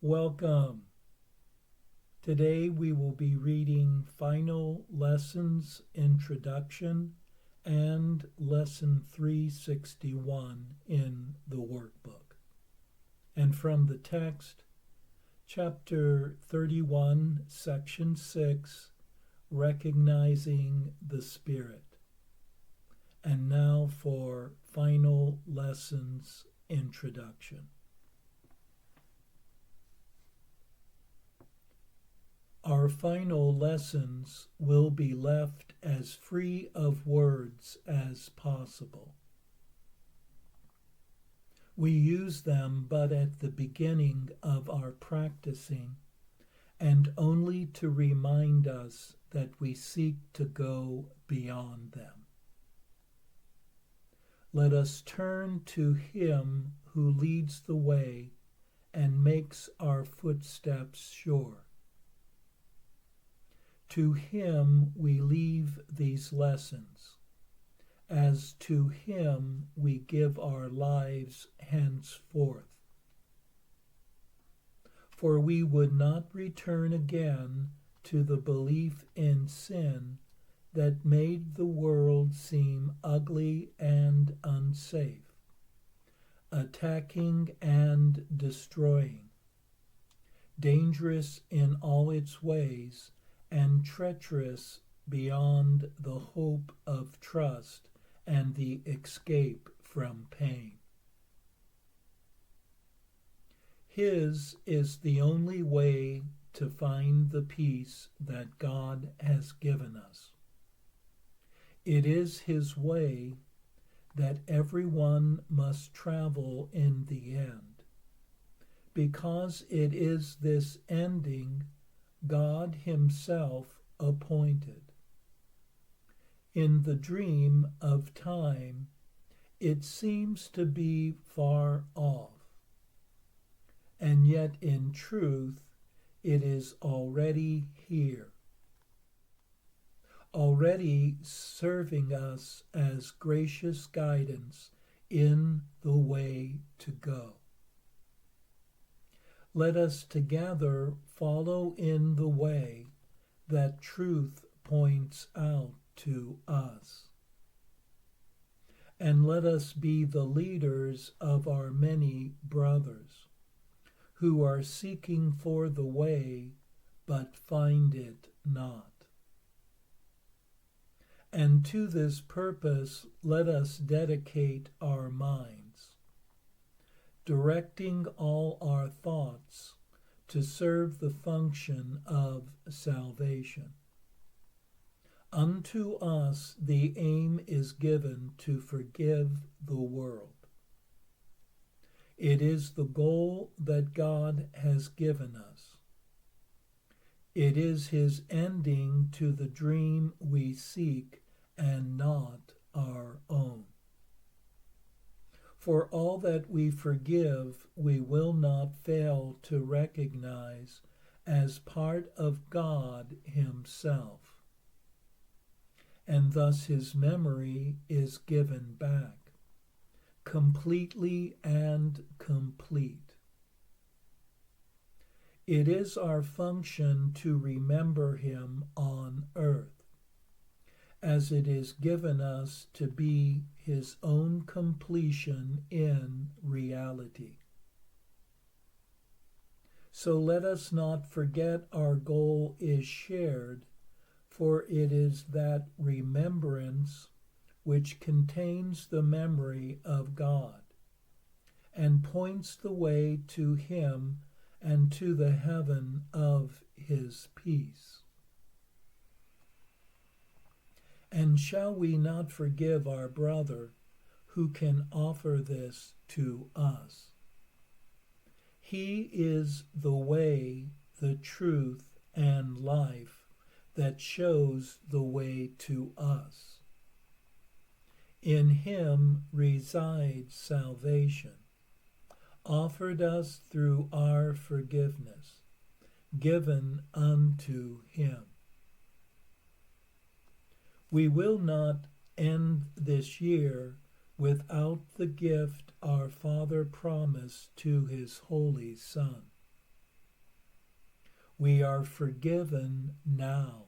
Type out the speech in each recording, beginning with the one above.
Welcome. Today we will be reading Final Lessons Introduction and Lesson 361 in the workbook. And from the text, Chapter 31, Section 6, Recognizing the Spirit. And now for Final Lessons Introduction. Our final lessons will be left as free of words as possible. We use them but at the beginning of our practicing, and only to remind us that we seek to go beyond them. Let us turn to Him who leads the way and makes our footsteps sure. To Him we leave these lessons, as to Him we give our lives henceforth. For we would not return again to the belief in sin that made the world seem ugly and unsafe, attacking and destroying, dangerous in all its ways, and treacherous beyond the hope of trust and the escape from pain. His is the only way to find the peace that God has given us. It is His way that everyone must travel in the end, because it is this ending God Himself appointed. In the dream of time, it seems to be far off, and yet in truth it is already here, already serving us as gracious guidance in the way to go. Let us together follow in the way that truth points out to us. And let us be the leaders of our many brothers who are seeking for the way but find it not. And to this purpose let us dedicate our minds, directing all our thoughts to serve the function of salvation. Unto us the aim is given to forgive the world. It is the goal that God has given us. It is His ending to the dream we seek and not our own. For all that we forgive, we will not fail to recognize as part of God Himself. And thus His memory is given back, completely and complete. It is our function to remember Him on earth, as it is given us to be His own completion in reality. So let us not forget our goal is shared, for it is that remembrance which contains the memory of God and points the way to Him and to the heaven of His peace. And shall we not forgive our brother who can offer this to us? He is the way, the truth, and life that shows the way to us. In Him resides salvation, offered us through our forgiveness, given unto Him. We will not end this year without the gift our Father promised to his Holy Son. We are forgiven now,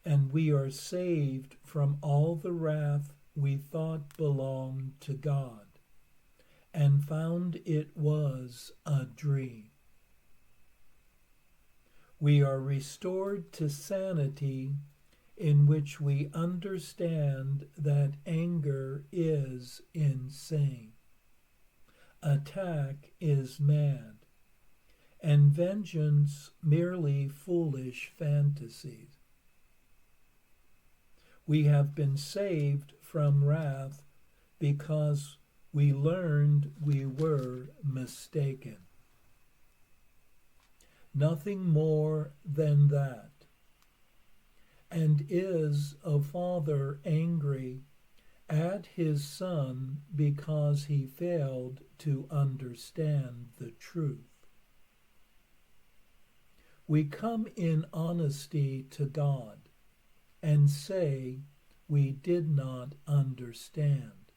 and we are saved from all the wrath we thought belonged to God, and found it was a dream. We are restored to sanity, in which we understand that anger is insane, attack is mad, and vengeance merely foolish fantasies. We have been saved from wrath because we learned we were mistaken. Nothing more than that. And is a father angry at his son because he failed to understand the truth? We come in honesty to God and say we did not understand,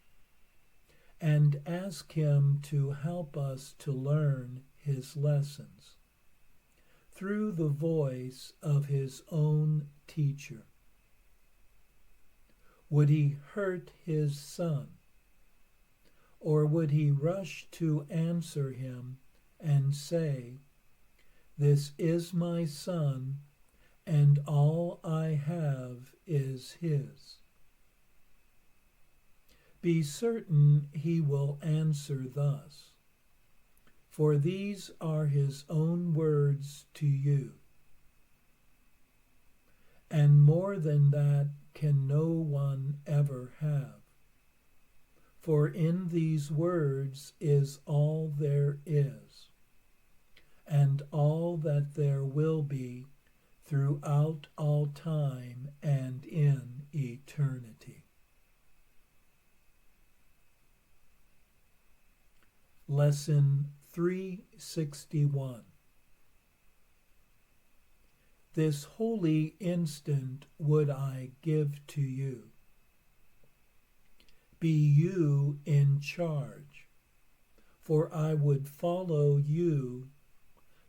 and ask him to help us to learn his lessons through the voice of his own teacher. Would he hurt his son? Or would he rush to answer him and say, "This is my son, and all I have is his"? Be certain he will answer thus, for these are his own words to you. And more than that can no one ever have. For in these words is all there is, and all that there will be throughout all time and in eternity. Lesson 361. This holy instant would I give to you. Be you in charge, for I would follow you,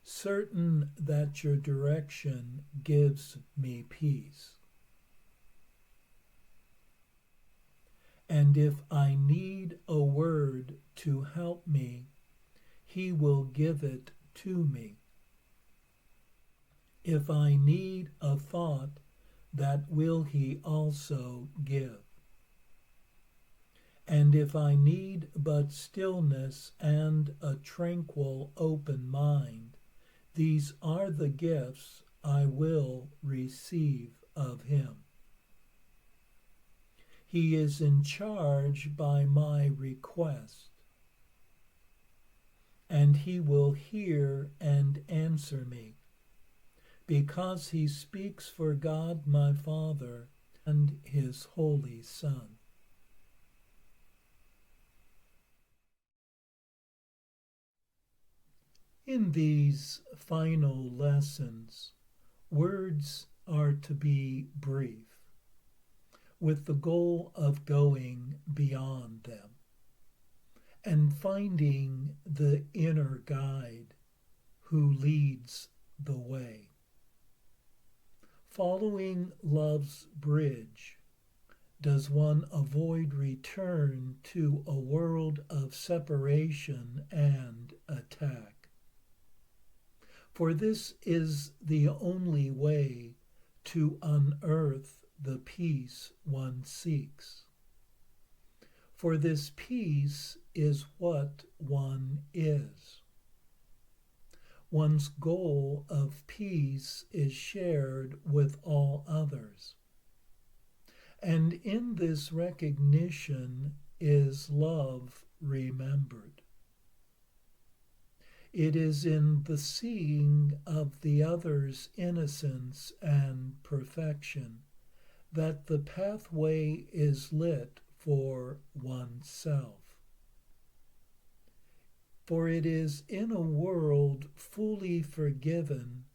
certain that your direction gives me peace. And if I need a word to help me, he will give it to me. If I need a thought, that will he also give. And if I need but stillness and a tranquil open mind, these are the gifts I will receive of him. He is in charge by my request, and he will hear and answer me, because he speaks for God my Father and his Holy Son. In these final lessons, words are to be brief, with the goal of going beyond them and finding the inner guide who leads the way. Following love's bridge, does one avoid return to a world of separation and attack? For this is the only way to unearth the peace one seeks. For this peace is what one is. One's goal of peace is shared with all others. And in this recognition is love remembered. It is in the seeing of the other's innocence and perfection that the pathway is lit for oneself. For it is in a world fully forgiven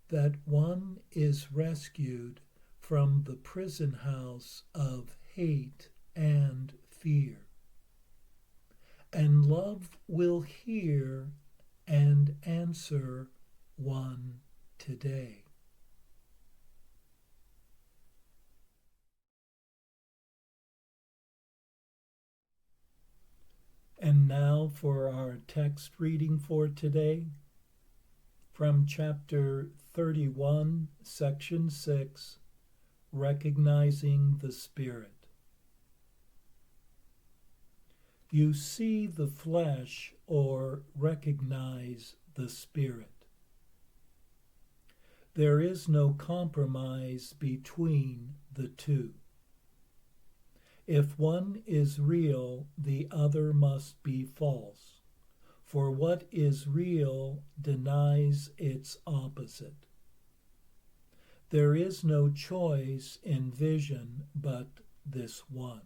that one is rescued from the prison house of hate and fear. And love will hear and answer one today. And now for our text reading for today from chapter 31, section 6, Recognizing the Spirit. You see the flesh or recognize the Spirit. There is no compromise between the two. If one is real, the other must be false, for what is real denies its opposite. There is no choice in vision but this one.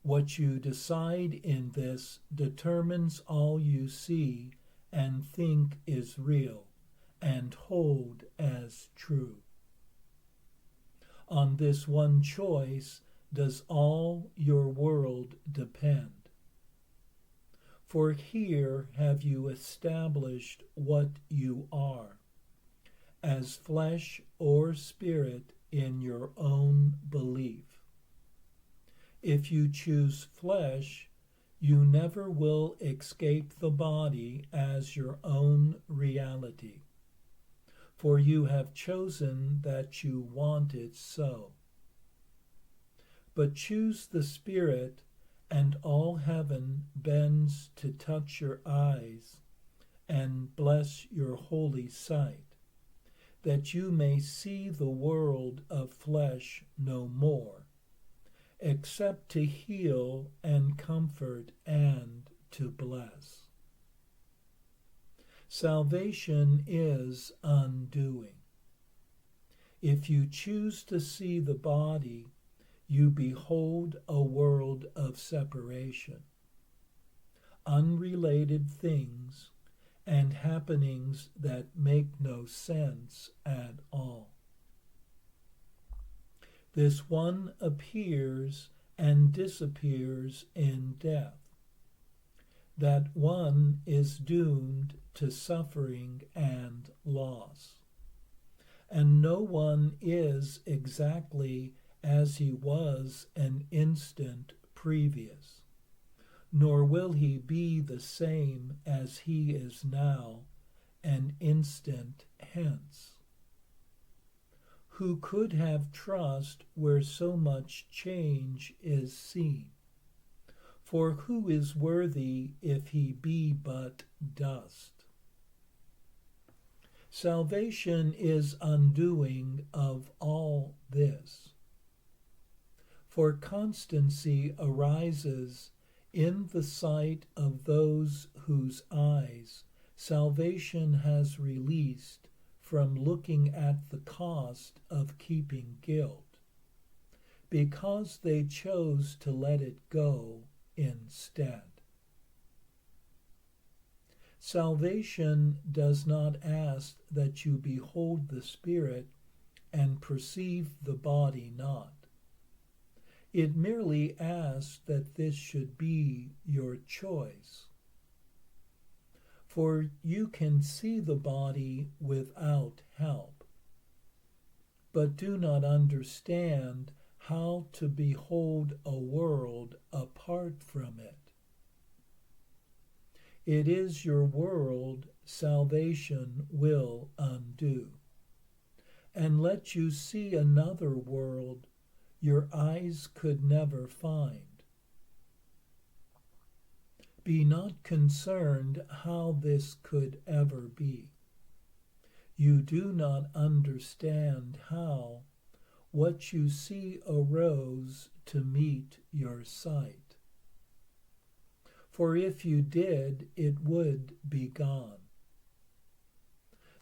What you decide in this determines all you see and think is real and hold as true. On this one choice does all your world depend. For here have you established what you are, as flesh or spirit in your own belief. If you choose flesh, you never will escape the body as your own reality, for you have chosen that you want it so. But choose the Spirit, and all heaven bends to touch your eyes and bless your holy sight, that you may see the world of flesh no more, except to heal and comfort and to bless. Salvation is undoing. If you choose to see the body, you behold a world of separation, unrelated things, and happenings that make no sense at all. This one appears and disappears in death. That one is doomed to suffering and loss. And no one is exactly as he was an instant previous, nor will he be the same as he is now an instant hence. Who could have trust where so much change is seen? For who is worthy if he be but dust? Salvation is undoing of all this. For constancy arises in the sight of those whose eyes salvation has released from looking at the cost of keeping guilt, because they chose to let it go instead. Salvation does not ask that you behold the Spirit and perceive the body not. It merely asks that this should be your choice. For you can see the body without help, but do not understand how to behold a world apart from it. It is your world salvation will undo, and let you see another world your eyes could never find. Be not concerned how this could ever be. You do not understand how what you see arose to meet your sight. For if you did, it would be gone.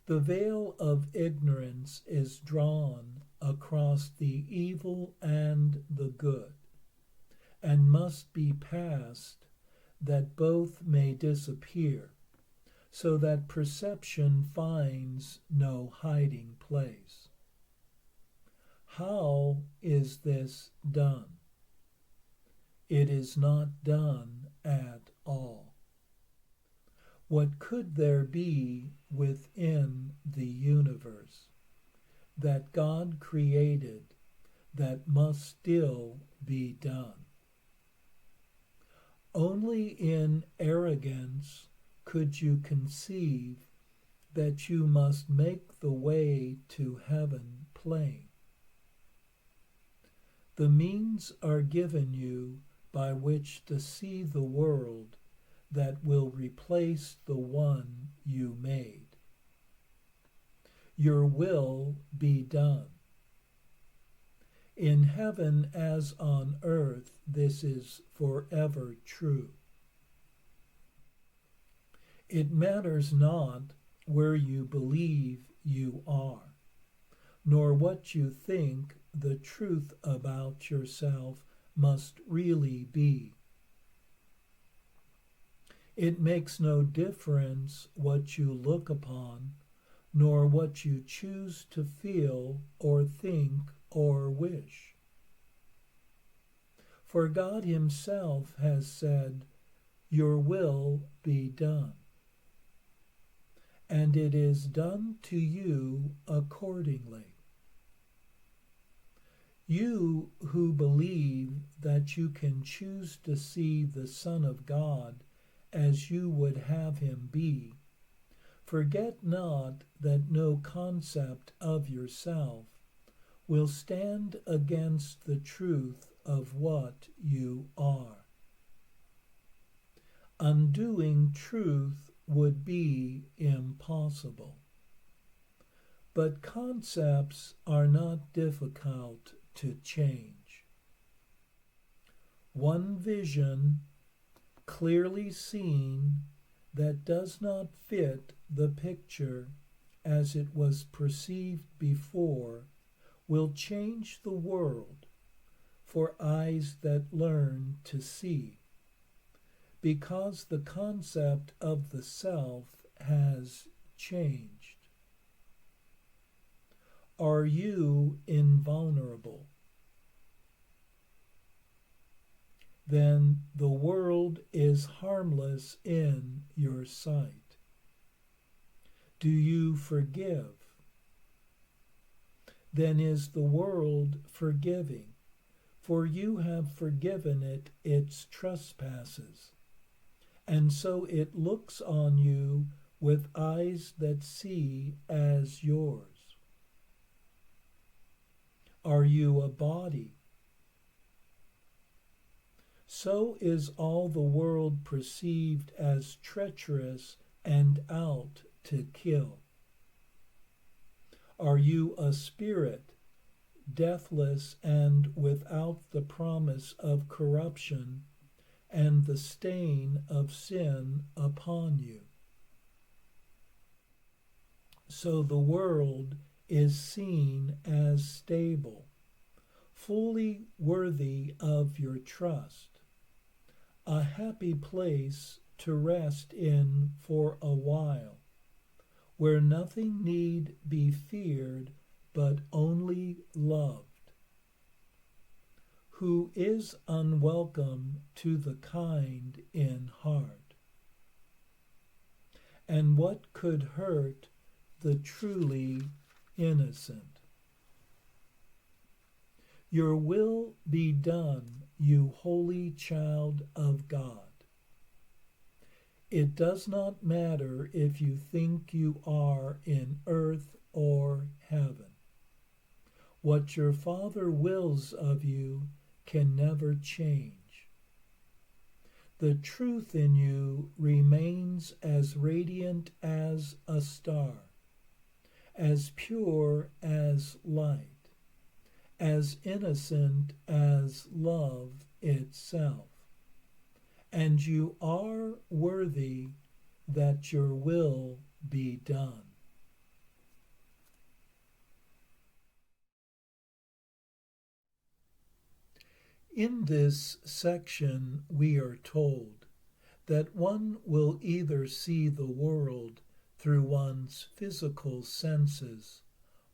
The veil of ignorance is drawn across the evil and the good, and must be passed that both may disappear, so that perception finds no hiding place. How is this done? It is not done at all. What could there be within the universe that God created that must still be done? Only in arrogance could you conceive that you must make the way to heaven plain. The means are given you by which to see the world that will replace the one you made. Your will be done. In heaven as on earth, this is forever true. It matters not where you believe you are, nor what you think the truth about yourself must really be. It makes no difference what you look upon, nor what you choose to feel or think or wish. For God himself has said, "Your will be done." And it is done to you accordingly. You who believe that you can choose to see the Son of God as you would have him be, forget not that no concept of yourself will stand against the truth of what you are. Undoing truth would be impossible. But concepts are not difficult to change. One vision, clearly seen, that does not fit the picture as it was perceived before, will change the world for eyes that learn to see, because the concept of the self has changed. Are you invulnerable? Then the world is harmless in your sight. Do you forgive? Then is the world forgiving, for you have forgiven it its trespasses, and so it looks on you with eyes that see as yours. Are you a body? So is all the world perceived as treacherous and out to kill. Are you a spirit, deathless and without the promise of corruption and the stain of sin upon you? So the world is seen as stable, fully worthy of your trust, a happy place to rest in for a while, where nothing need be feared but only loved. Who is unwelcome to the kind in heart? And what could hurt the truly innocent? Your will be done, you holy child of God. It does not matter if you think you are in earth or heaven. What your Father wills of you can never change. The truth in you remains as radiant as a star, as pure as light, as innocent as love itself. And you are worthy that your will be done. In this section, we are told that one will either see the world through one's physical senses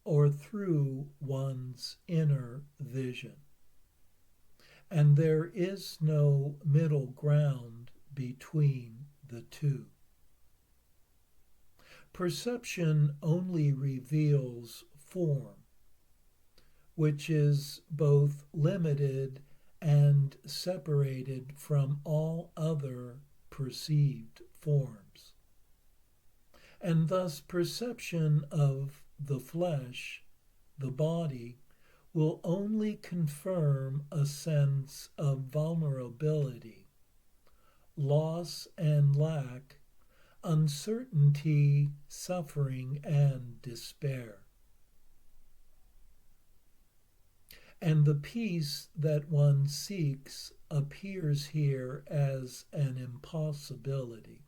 or through one's inner vision. And there is no middle ground between the two. Perception only reveals form, which is both limited and separated from all other perceived forms. And thus perception of the flesh, the body, will only confirm a sense of vulnerability, loss and lack, uncertainty, suffering, and despair. And the peace that one seeks appears here as an impossibility.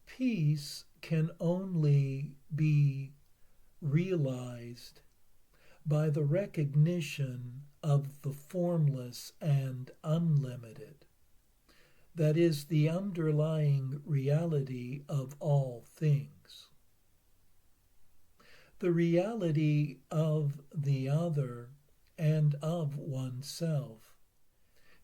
Peace can only be realized by the recognition of the formless and unlimited, that is the underlying reality of all things. The reality of the other and of oneself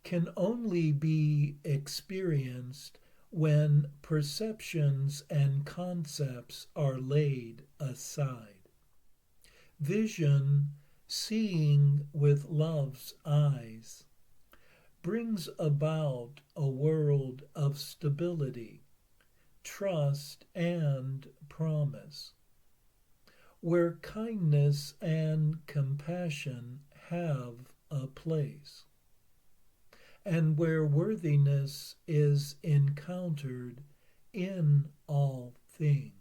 can only be experienced when perceptions and concepts are laid aside. Vision, seeing with love's eyes, brings about a world of stability, trust, and promise, where kindness and compassion have a place, and where worthiness is encountered in all things.